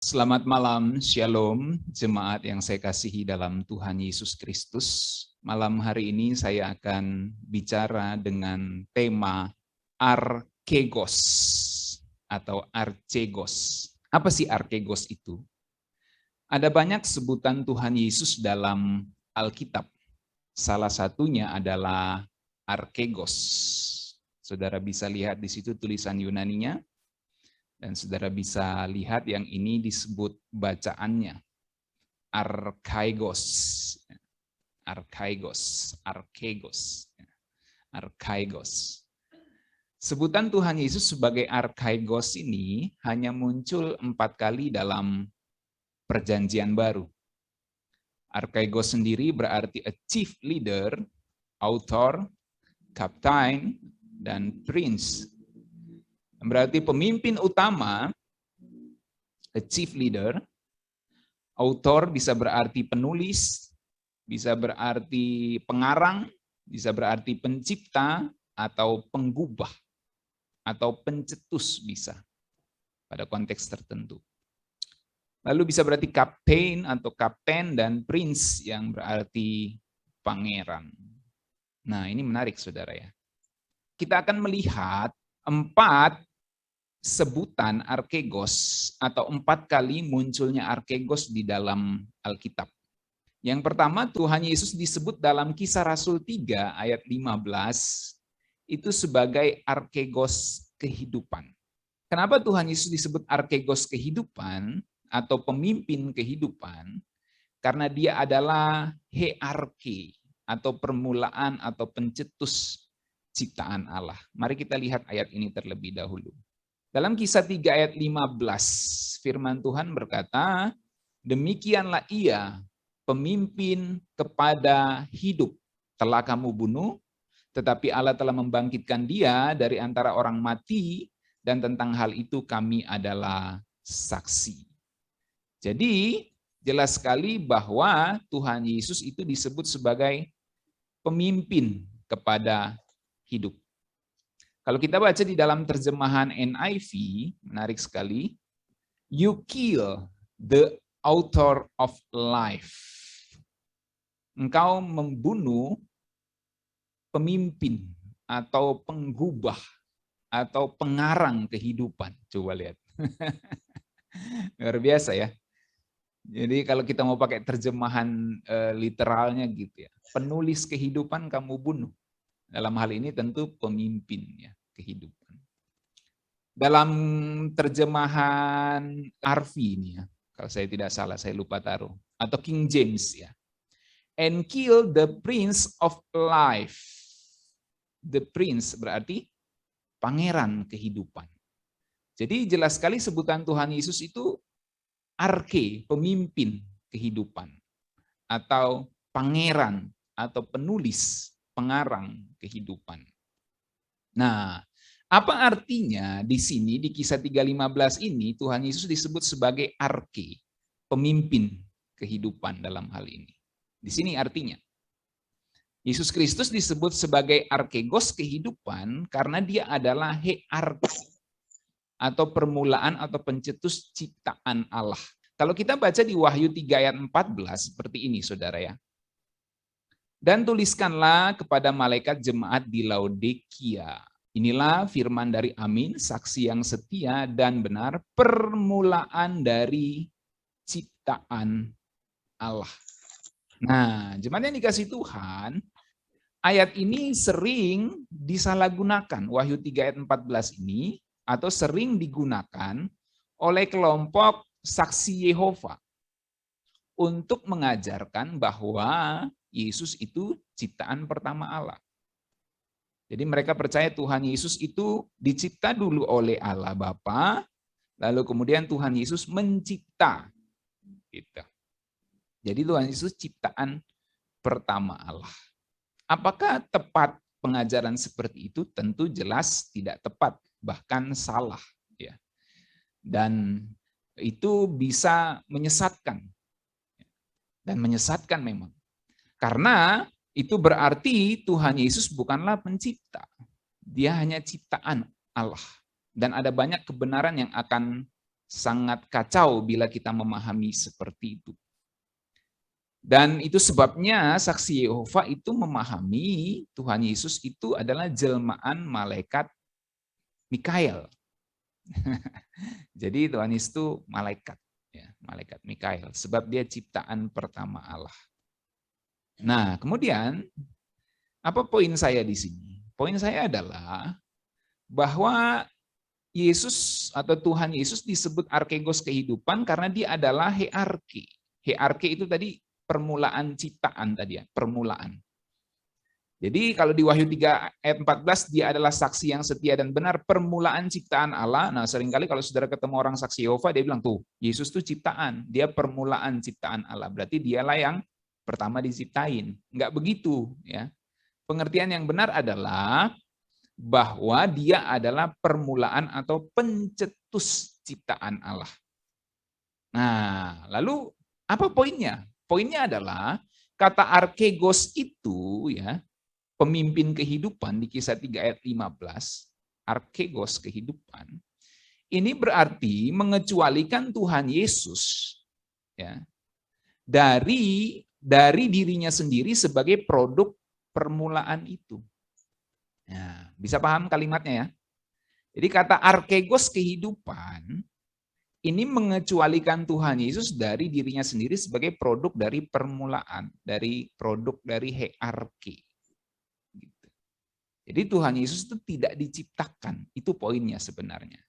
Selamat malam, Shalom, jemaat yang saya kasihi dalam Tuhan Yesus Kristus. Malam hari ini saya akan bicara dengan tema Archegos atau Archegos. Apa sih Archegos itu? Ada banyak sebutan Tuhan Yesus dalam Alkitab. Salah satunya adalah Archegos. Saudara bisa lihat di situ tulisan Yunaninya. Dan saudara bisa lihat yang ini disebut bacaannya. Archaigos. Archaigos. Archaigos. Archaigos. Sebutan Tuhan Yesus sebagai Archaigos ini hanya muncul 4 kali dalam Perjanjian Baru. Archaigos sendiri berarti a chief leader, author, captain, dan prince. Berarti pemimpin utama, a chief leader, author bisa berarti penulis, bisa berarti pengarang, bisa berarti pencipta, atau penggubah, atau pencetus bisa, pada konteks tertentu. Lalu bisa berarti kapten atau kapten, dan prince yang berarti pangeran. Nah, ini menarik saudara ya. Kita akan melihat 4 sebutan Archegos atau 4 kali munculnya Archegos di dalam Alkitab. Yang pertama, Tuhan Yesus disebut dalam Kisah Rasul 3 ayat 15 itu sebagai Archegos kehidupan. Kenapa Tuhan Yesus disebut Archegos kehidupan atau pemimpin kehidupan? Karena dia adalah Hearche atau permulaan atau pencetus ciptaan Allah. Mari kita lihat ayat ini terlebih dahulu. Dalam Kisah 3 ayat 15, firman Tuhan berkata, demikianlah ia pemimpin kepada hidup. Telah kamu bunuh, tetapi Allah telah membangkitkan dia dari antara orang mati, dan tentang hal itu kami adalah saksi. Jadi, jelas sekali bahwa Tuhan Yesus itu disebut sebagai pemimpin kepada hidup. Kalau kita baca di dalam terjemahan NIV, menarik sekali, you kill the author of life. Engkau membunuh pemimpin atau penggubah atau pengarang kehidupan. Coba lihat. Luar biasa ya. Jadi kalau kita mau pakai terjemahan literalnya gitu ya. Penulis kehidupan kamu bunuh. Dalam hal ini tentu pemimpin ya, kehidupan. Dalam terjemahan RV ini ya, kalau saya tidak salah, saya lupa taruh, atau King James ya. And kill the prince of life. The prince berarti pangeran kehidupan. Jadi jelas sekali sebutan Tuhan Yesus itu arche, pemimpin kehidupan. Atau pangeran, atau penulis, pengarang kehidupan. Nah, apa artinya di sini di Kisah 3:15 ini Tuhan Yesus disebut sebagai arche, pemimpin kehidupan dalam hal ini. Di sini artinya Yesus Kristus disebut sebagai Archegos kehidupan karena dia adalah Hearche atau permulaan atau pencetus ciptaan Allah. Kalau kita baca di Wahyu 3 ayat 14 seperti ini saudara ya. Dan tuliskanlah kepada malaikat jemaat di Laodikia. Inilah firman dari Amin, saksi yang setia dan benar, permulaan dari ciptaan Allah. Nah, jemaat yang dikasih Tuhan, ayat ini sering disalahgunakan, Wahyu 3 ayat 14 ini, atau sering digunakan oleh kelompok saksi Yehova untuk mengajarkan bahwa Yesus itu ciptaan pertama Allah. Jadi mereka percaya Tuhan Yesus itu dicipta dulu oleh Allah Bapa, lalu kemudian Tuhan Yesus mencipta. Gitu. Jadi Tuhan Yesus ciptaan pertama Allah. Apakah tepat pengajaran seperti itu? Tentu jelas tidak tepat, bahkan salah. Ya. Dan itu bisa menyesatkan. Dan menyesatkan memang. Karena itu berarti Tuhan Yesus bukanlah pencipta. Dia hanya ciptaan Allah. Dan ada banyak kebenaran yang akan sangat kacau bila kita memahami seperti itu. Dan itu sebabnya saksi Yehova itu memahami Tuhan Yesus itu adalah jelmaan malaikat Mikael. Jadi Tuhan Yesus itu malaikat, ya, malaikat Mikael, sebab dia ciptaan pertama Allah. Nah, kemudian apa poin saya di sini? Poin saya adalah bahwa Yesus atau Tuhan Yesus disebut Arkegos kehidupan karena dia adalah Hearke. Hearke itu tadi permulaan ciptaan tadi ya, permulaan. Jadi kalau di Wahyu 3 ayat 14 dia adalah saksi yang setia dan benar, permulaan ciptaan Allah. Nah, seringkali kalau saudara ketemu orang saksi Yehova dia bilang tuh, Yesus tuh ciptaan, dia permulaan ciptaan Allah. Berarti dialah yang pertama diciptain. Enggak begitu ya. Pengertian yang benar adalah bahwa dia adalah permulaan atau pencetus ciptaan Allah. Nah, lalu apa poinnya? Poinnya adalah kata Arkegos itu ya, pemimpin kehidupan di Kisah 3 ayat 15, Arkegos kehidupan. Ini berarti mengecualikan Tuhan Yesus ya dari dirinya sendiri sebagai produk permulaan itu. Nah, bisa paham kalimatnya ya? Jadi kata Arkegos kehidupan ini mengecualikan Tuhan Yesus dari dirinya sendiri sebagai produk dari permulaan, dari produk dari Hearke. Gitu. Jadi Tuhan Yesus itu tidak diciptakan, itu poinnya sebenarnya.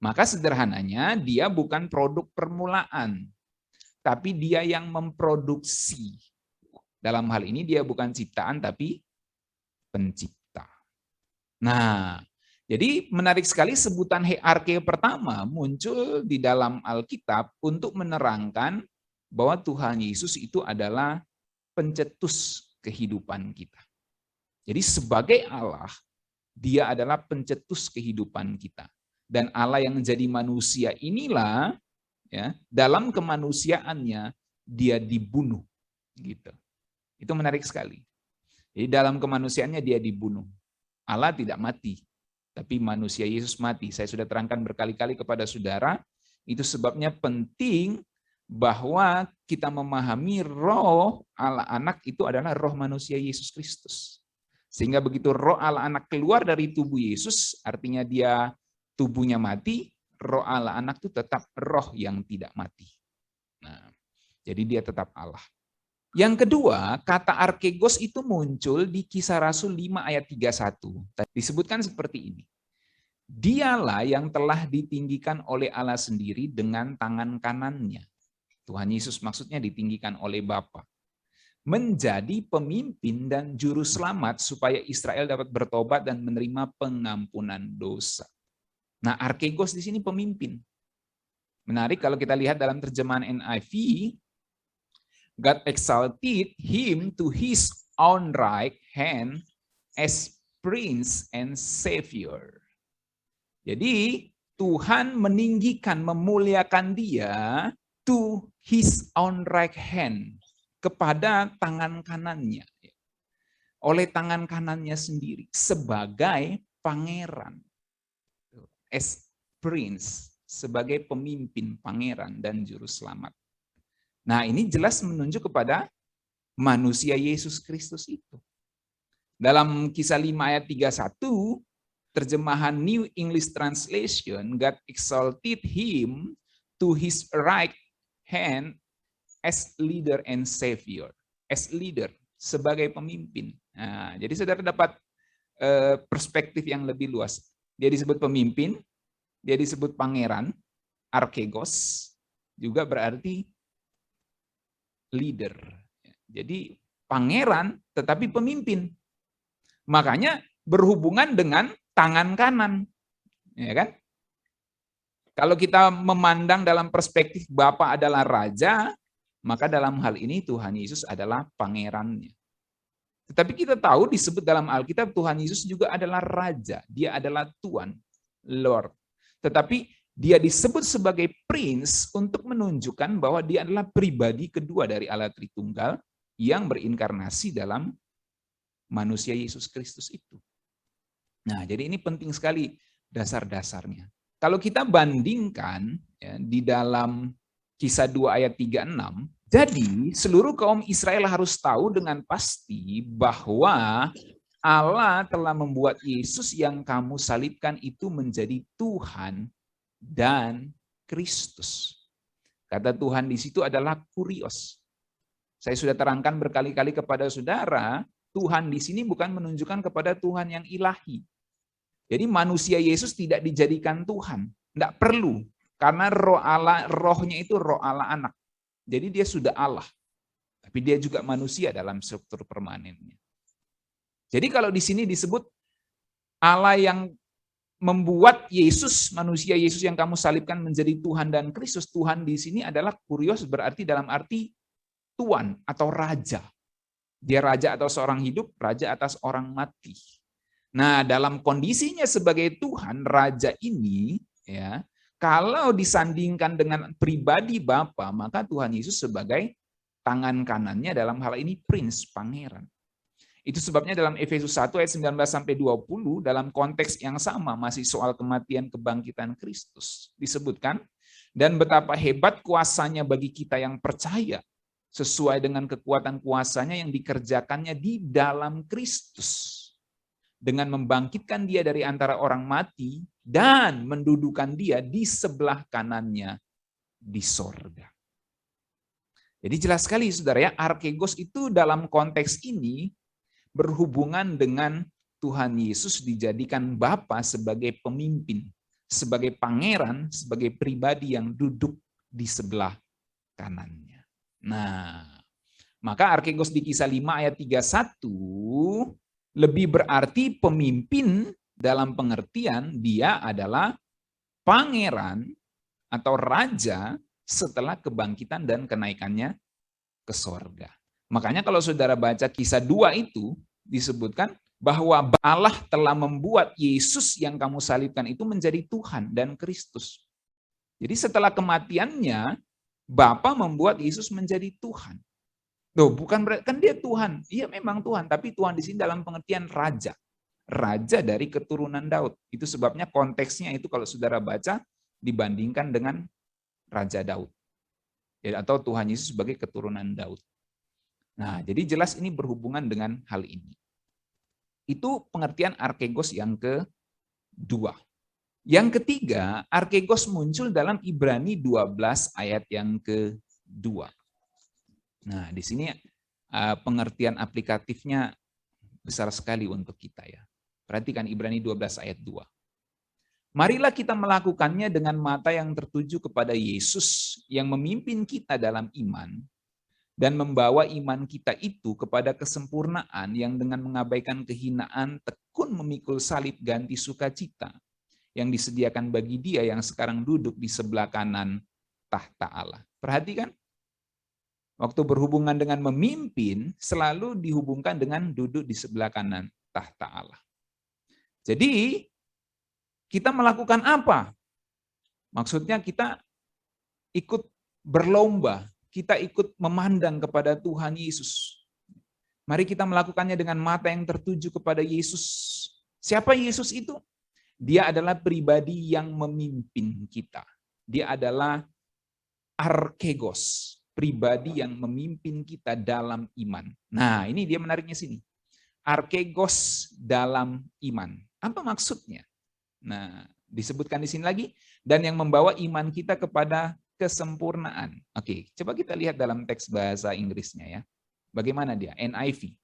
Maka sederhananya dia bukan produk permulaan, tapi dia yang memproduksi. Dalam hal ini dia bukan ciptaan tapi pencipta. Nah, jadi menarik sekali sebutan Hearke pertama muncul di dalam Alkitab untuk menerangkan bahwa Tuhan Yesus itu adalah pencetus kehidupan kita. Jadi sebagai Allah, dia adalah pencetus kehidupan kita. Dan Allah yang menjadi manusia inilah, ya, dalam kemanusiaannya dia dibunuh, gitu. Itu menarik sekali. Jadi dalam kemanusiaannya dia dibunuh. Allah tidak mati, tapi manusia Yesus mati. Saya sudah terangkan berkali-kali kepada saudara, itu sebabnya penting bahwa kita memahami roh Allah anak itu adalah roh manusia Yesus Kristus. Sehingga begitu roh Allah anak keluar dari tubuh Yesus, artinya dia tubuhnya mati, roh Allah anak itu tetap roh yang tidak mati. Nah, jadi dia tetap Allah. Yang kedua, kata Arkegos itu muncul di Kisah Rasul 5 ayat 31. Disebutkan seperti ini. Dialah yang telah ditinggikan oleh Allah sendiri dengan tangan kanannya. Tuhan Yesus maksudnya ditinggikan oleh Bapa. Menjadi pemimpin dan juru selamat supaya Israel dapat bertobat dan menerima pengampunan dosa. Nah, Arkegos di sini pemimpin. Menarik kalau kita lihat dalam terjemahan NIV, God exalted him to his own right hand as Prince and Savior. Jadi Tuhan meninggikan, memuliakan dia to his own right hand, kepada tangan kanannya. Oleh tangan kanannya sendiri, sebagai pangeran. As Prince, sebagai pemimpin, pangeran, dan juru selamat. Nah, ini jelas menunjuk kepada manusia Yesus Kristus itu. Dalam Kisah 5 ayat 31, terjemahan New English Translation, God exalted him to his right hand as leader and savior. As leader, sebagai pemimpin. Nah, jadi saudara dapat perspektif yang lebih luas. Dia disebut pemimpin, dia disebut pangeran, Arkegos, juga berarti leader. Jadi pangeran tetapi pemimpin. Makanya berhubungan dengan tangan kanan. Ya kan? Kalau kita memandang dalam perspektif Bapa adalah raja, maka dalam hal ini Tuhan Yesus adalah pangerannya. Tetapi kita tahu disebut dalam Alkitab Tuhan Yesus juga adalah raja, dia adalah Tuan, Lord. Tetapi dia disebut sebagai Prince untuk menunjukkan bahwa dia adalah pribadi kedua dari Allah Tritunggal yang berinkarnasi dalam manusia Yesus Kristus itu. Nah, jadi ini penting sekali dasar-dasarnya. kalau kita bandingkan ya, di dalam Kisah 2 ayat 36, jadi seluruh kaum Israel harus tahu dengan pasti bahwa Allah telah membuat Yesus yang kamu salibkan itu menjadi Tuhan dan Kristus. Kata Tuhan di situ adalah kurios. Saya sudah terangkan berkali-kali kepada saudara, Tuhan di sini bukan menunjukkan kepada Tuhan yang ilahi. Jadi manusia Yesus tidak dijadikan Tuhan, tidak perlu, karena roh Allah, rohnya itu roh Allah anak. Jadi dia sudah Allah, tapi dia juga manusia dalam struktur permanennya. Jadi kalau di sini disebut Allah yang membuat Yesus, manusia Yesus yang kamu salibkan menjadi Tuhan dan Kristus, Tuhan di sini adalah kurios, berarti dalam arti Tuan atau Raja. Dia Raja atas orang hidup, Raja atas orang mati. Nah, dalam kondisinya sebagai Tuhan, Raja ini, ya, kalau disandingkan dengan pribadi Bapa, maka Tuhan Yesus sebagai tangan kanannya dalam hal ini Prince, Pangeran. Itu sebabnya dalam Efesus 1 ayat 19-20, dalam konteks yang sama, masih soal kematian kebangkitan Kristus, disebutkan, dan betapa hebat kuasanya bagi kita yang percaya, sesuai dengan kekuatan kuasanya yang dikerjakannya di dalam Kristus, dengan membangkitkan dia dari antara orang mati dan mendudukan dia di sebelah kanannya di sorga. Jadi jelas sekali saudara ya, archegos itu dalam konteks ini berhubungan dengan Tuhan Yesus dijadikan Bapa sebagai pemimpin, sebagai pangeran, sebagai pribadi yang duduk di sebelah kanannya. Nah, maka archegos di Kisah 5 ayat 31 lebih berarti pemimpin dalam pengertian dia adalah pangeran atau raja setelah kebangkitan dan kenaikannya ke sorga. Makanya kalau saudara baca Kisah 2 itu disebutkan bahwa Allah telah membuat Yesus yang kamu salibkan itu menjadi Tuhan dan Kristus. Jadi setelah kematiannya, Bapa membuat Yesus menjadi Tuhan. Loh, bukan berarti kan dia Tuhan. Iya memang Tuhan, tapi Tuhan di sini dalam pengertian raja. Raja dari keturunan Daud. Itu sebabnya konteksnya itu kalau saudara baca dibandingkan dengan Raja Daud. Ya, atau Tuhan Yesus sebagai keturunan Daud. Nah, jadi jelas ini berhubungan dengan hal ini. Itu pengertian archegos yang kedua. Yang ketiga, archegos muncul dalam Ibrani 12 ayat yang kedua. Nah, di sini pengertian aplikatifnya besar sekali untuk kita ya. Perhatikan Ibrani 12 ayat 2. Marilah kita melakukannya dengan mata yang tertuju kepada Yesus yang memimpin kita dalam iman dan membawa iman kita itu kepada kesempurnaan yang dengan mengabaikan kehinaan tekun memikul salib ganti sukacita yang disediakan bagi dia yang sekarang duduk di sebelah kanan tahta Allah. Perhatikan. Waktu berhubungan dengan memimpin, selalu dihubungkan dengan duduk di sebelah kanan tahta Allah. Jadi, kita melakukan apa? Maksudnya kita ikut berlomba, kita ikut memandang kepada Tuhan Yesus. Mari kita melakukannya dengan mata yang tertuju kepada Yesus. Siapa Yesus itu? Dia adalah pribadi yang memimpin kita. Dia adalah archegos, pribadi yang memimpin kita dalam iman. Nah, ini dia menariknya sini. Archegos dalam iman. Apa maksudnya? Nah, disebutkan di sini lagi, dan yang membawa iman kita kepada kesempurnaan. Oke, coba kita lihat dalam teks bahasa Inggrisnya ya. Bagaimana dia? NIV.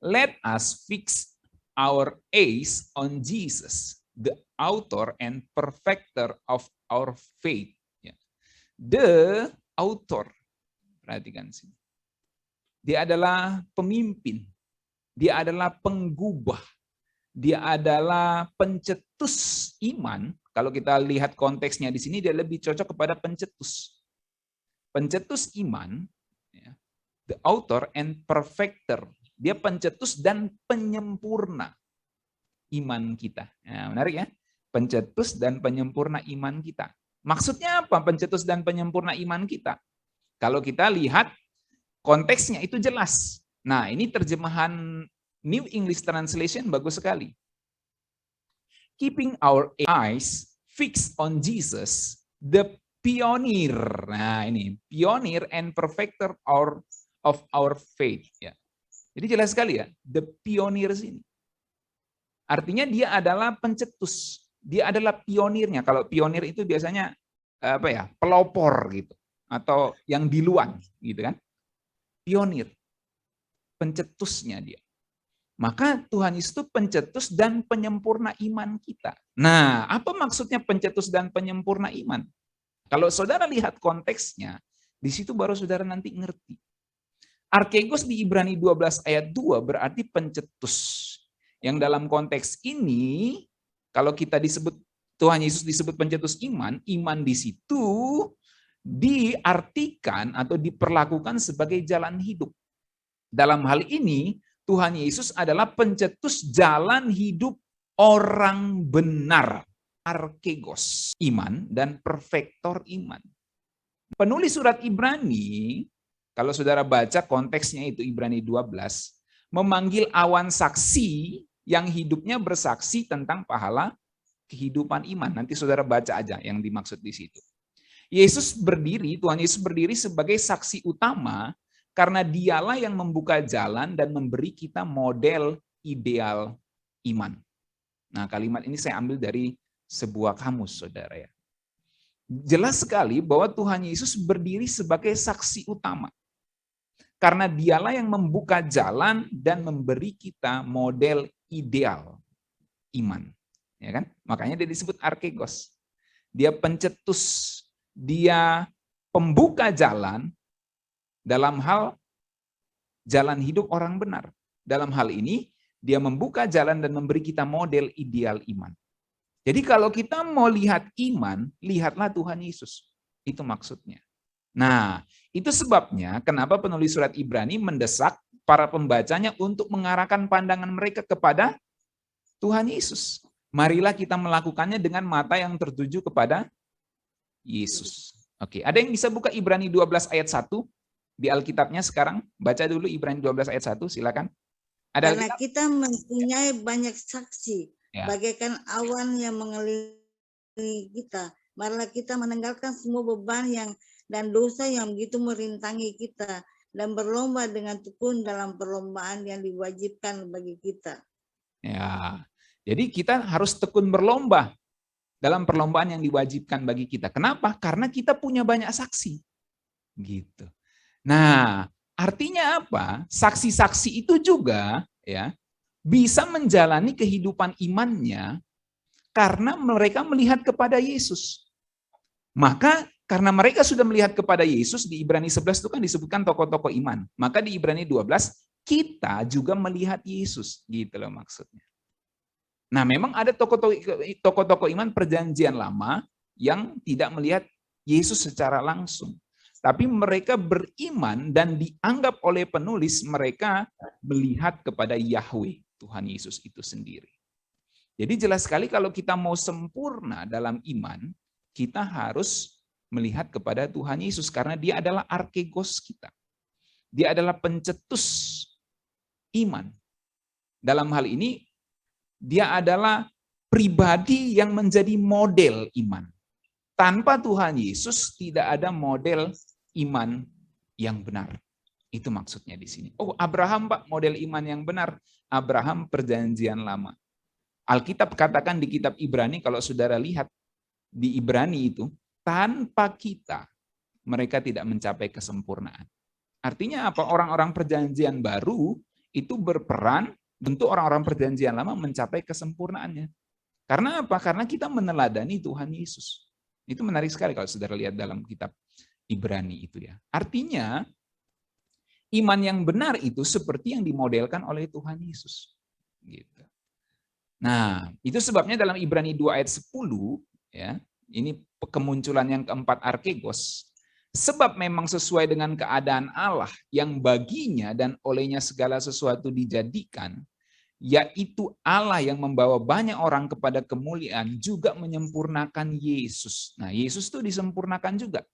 Let us fix our eyes on Jesus, the author and perfecter of our faith. The author, perhatikan sini. Dia adalah pemimpin, dia adalah penggubah, dia adalah pencetus iman. Kalau kita lihat konteksnya di sini, dia lebih cocok kepada pencetus. Pencetus iman, the author and perfecter. Dia pencetus dan penyempurna iman kita. Nah, menarik ya, pencetus dan penyempurna iman kita. Maksudnya apa pencetus dan penyempurna iman kita? Kalau kita lihat konteksnya itu jelas. Nah, ini terjemahan New English Translation bagus sekali. keeping our eyes fixed on Jesus, the pioneer. Nah, ini pioneer and perfecter of our faith, ya. Jadi jelas sekali ya, the pioneer sini. Artinya dia adalah pencetus, dia adalah pionirnya. Kalau pionir itu biasanya apa ya, pelopor gitu, atau yang duluan, gitu kan? Pionir, pencetusnya dia. Maka Tuhan Yesus itu pencetus dan penyempurna iman kita. Nah, apa maksudnya pencetus dan penyempurna iman? Kalau saudara lihat konteksnya, di situ baru saudara nanti ngerti. Archegos di Ibrani 12 ayat 2 berarti pencetus. Yang dalam konteks ini, kalau kita disebut, Tuhan Yesus disebut pencetus iman, iman di situ diartikan atau diperlakukan sebagai jalan hidup. Dalam hal ini, Tuhan Yesus adalah pencetus jalan hidup orang benar. Archegos, iman, dan perfektor iman. Penulis surat Ibrani, kalau saudara baca konteksnya itu Ibrani 12, memanggil awan saksi yang hidupnya bersaksi tentang pahala kehidupan iman. Nanti saudara baca aja yang dimaksud di situ. Yesus berdiri, Tuhan Yesus berdiri sebagai saksi utama karena dialah yang membuka jalan dan memberi kita model ideal iman. Nah, kalimat ini saya ambil dari sebuah kamus, saudara ya. Jelas sekali bahwa Tuhan Yesus berdiri sebagai saksi utama. Karena dialah yang membuka jalan dan memberi kita model ideal iman. Ya kan? Makanya dia disebut Archegos. Dia pencetus, dia pembuka jalan dalam hal jalan hidup orang benar. Dalam hal ini, dia membuka jalan dan memberi kita model ideal iman. Jadi kalau kita mau lihat iman, lihatlah Tuhan Yesus. Itu maksudnya. Nah, itu sebabnya kenapa penulis surat Ibrani mendesak para pembacanya untuk mengarahkan pandangan mereka kepada Tuhan Yesus. Marilah kita melakukannya dengan mata yang tertuju kepada Yesus. Oke, ada yang bisa buka Ibrani 12 ayat 1 di Alkitabnya sekarang? Baca dulu Ibrani 12 ayat 1, silakan. Ada Karena kita mempunyai banyak saksi, ya, bagaikan awan yang mengelilingi kita. Marilah kita meninggalkan semua beban dan dosa yang begitu merintangi kita dan berlomba dengan tekun dalam perlombaan yang diwajibkan bagi kita. Ya, jadi kita harus tekun berlomba dalam perlombaan yang diwajibkan bagi kita. Kenapa? Karena kita punya banyak saksi. Gitu. Nah, artinya apa? Saksi-saksi itu juga ya bisa menjalani kehidupan imannya karena mereka melihat kepada Yesus. Maka karena mereka sudah melihat kepada Yesus, di Ibrani 11 itu kan disebutkan tokoh-tokoh iman. Maka di Ibrani 12 kita juga melihat Yesus, gitu loh maksudnya. Nah, memang ada tokoh-tokoh iman perjanjian lama yang tidak melihat Yesus secara langsung. Tapi mereka beriman dan dianggap oleh penulis mereka melihat kepada Yahweh, Tuhan Yesus itu sendiri. Jadi jelas sekali kalau kita mau sempurna dalam iman, kita harus melihat kepada Tuhan Yesus karena dia adalah Archegos kita. Dia adalah pencetus iman. Dalam hal ini, dia adalah pribadi yang menjadi model iman. Tanpa Tuhan Yesus tidak ada model iman yang benar. Itu maksudnya di sini. Oh, Abraham, Pak, model iman yang benar. Abraham perjanjian lama. Alkitab katakan di kitab Ibrani, kalau saudara lihat di Ibrani itu, tanpa kita mereka tidak mencapai kesempurnaan. Artinya apa? Orang-orang perjanjian baru itu berperan untuk orang-orang perjanjian lama mencapai kesempurnaannya. Karena apa? Karena kita meneladani Tuhan Yesus. Itu menarik sekali kalau saudara lihat dalam kitab Ibrani itu ya. Artinya iman yang benar itu seperti yang dimodelkan oleh Tuhan Yesus. Gitu. Nah, itu sebabnya dalam Ibrani 2 ayat 10 ya, ini kemunculan yang keempat Archegos. Sebab memang sesuai dengan keadaan Allah yang baginya dan olehnya segala sesuatu dijadikan, yaitu Allah yang membawa banyak orang kepada kemuliaan juga menyempurnakan Yesus. Nah, Yesus itu disempurnakan juga.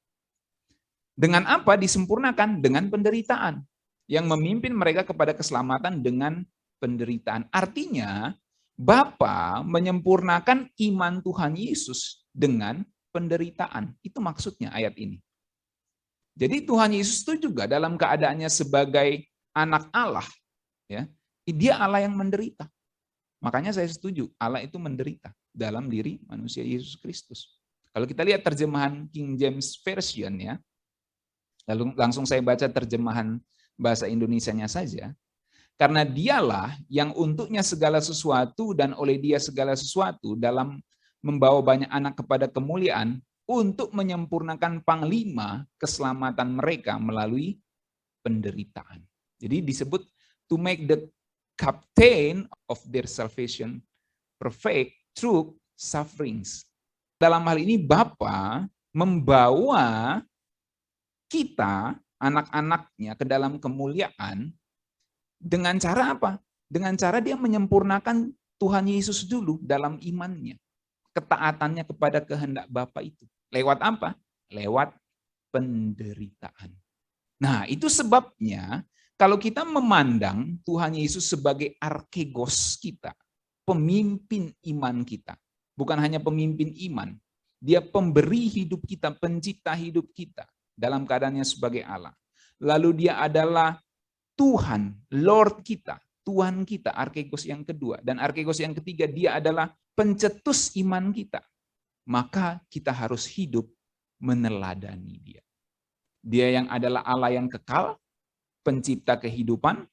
Dengan apa disempurnakan? Dengan penderitaan. Yang memimpin mereka kepada keselamatan dengan penderitaan. Artinya, Bapa menyempurnakan iman Tuhan Yesus dengan penderitaan. Itu maksudnya ayat ini. Jadi Tuhan Yesus itu juga dalam keadaannya sebagai anak Allah, ya, dia Allah yang menderita. Makanya saya setuju, Allah itu menderita dalam diri manusia Yesus Kristus. Kalau kita lihat terjemahan King James Version, ya, lalu langsung saya baca terjemahan bahasa Indonesianya saja. Karena dialah yang untuknya segala sesuatu dan oleh dia segala sesuatu dalam membawa banyak anak kepada kemuliaan untuk menyempurnakan panglima keselamatan mereka melalui penderitaan. Jadi disebut to make the captain of their salvation perfect through sufferings. Dalam hal ini Bapa membawa kita, anak-anaknya, ke dalam kemuliaan dengan cara apa? Dengan cara dia menyempurnakan Tuhan Yesus dulu dalam imannya. Ketaatannya kepada kehendak Bapa itu. Lewat apa? Lewat penderitaan. Nah, itu sebabnya kalau kita memandang Tuhan Yesus sebagai arkegos kita, pemimpin iman kita. Bukan hanya pemimpin iman, dia pemberi hidup kita, pencipta hidup kita dalam keadaannya sebagai Allah. Lalu dia adalah Tuhan, Lord kita, Tuhan kita, arkegos yang kedua. Dan arkegos yang ketiga, dia adalah pencetus iman kita. Maka kita harus hidup meneladani dia. Dia yang adalah Allah yang kekal, pencipta kehidupan,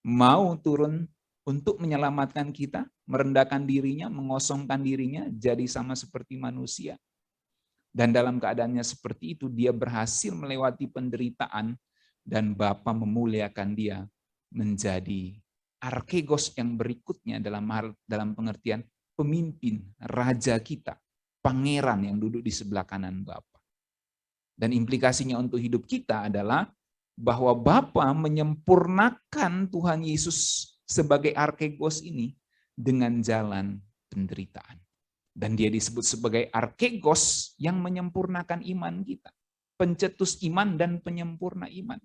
mau turun untuk menyelamatkan kita, merendahkan dirinya, mengosongkan dirinya, jadi sama seperti manusia. Dan dalam keadaannya seperti itu, dia berhasil melewati penderitaan, dan Bapa memuliakan dia menjadi arkegos yang berikutnya dalam pengertian pemimpin, raja kita, pangeran yang duduk di sebelah kanan Bapa. Dan implikasinya untuk hidup kita adalah bahwa Bapa menyempurnakan Tuhan Yesus sebagai arkegos ini dengan jalan penderitaan. Dan dia disebut sebagai arkegos yang menyempurnakan iman kita. Pencetus iman dan penyempurna iman.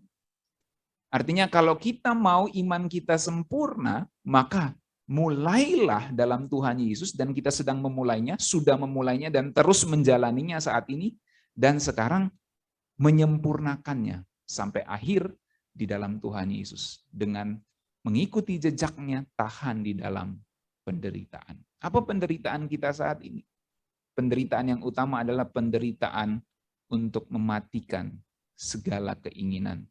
Artinya kalau kita mau iman kita sempurna, maka mulailah dalam Tuhan Yesus, dan kita sedang memulainya, sudah memulainya dan terus menjalaninya saat ini, dan sekarang menyempurnakannya sampai akhir di dalam Tuhan Yesus dengan mengikuti jejaknya, tahan di dalam penderitaan. Apa penderitaan kita saat ini? Penderitaan yang utama adalah penderitaan untuk mematikan segala keinginan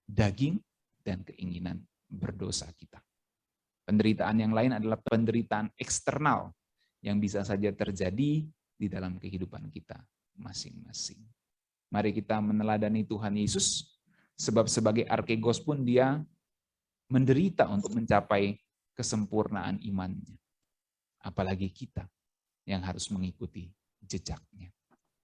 daging dan keinginan berdosa kita. Penderitaan yang lain adalah penderitaan eksternal yang bisa saja terjadi di dalam kehidupan kita masing-masing. Mari kita meneladani Tuhan Yesus, sebab sebagai arkegos pun dia menderita untuk mencapai kesempurnaan imannya. Apalagi kita yang harus mengikuti jejaknya.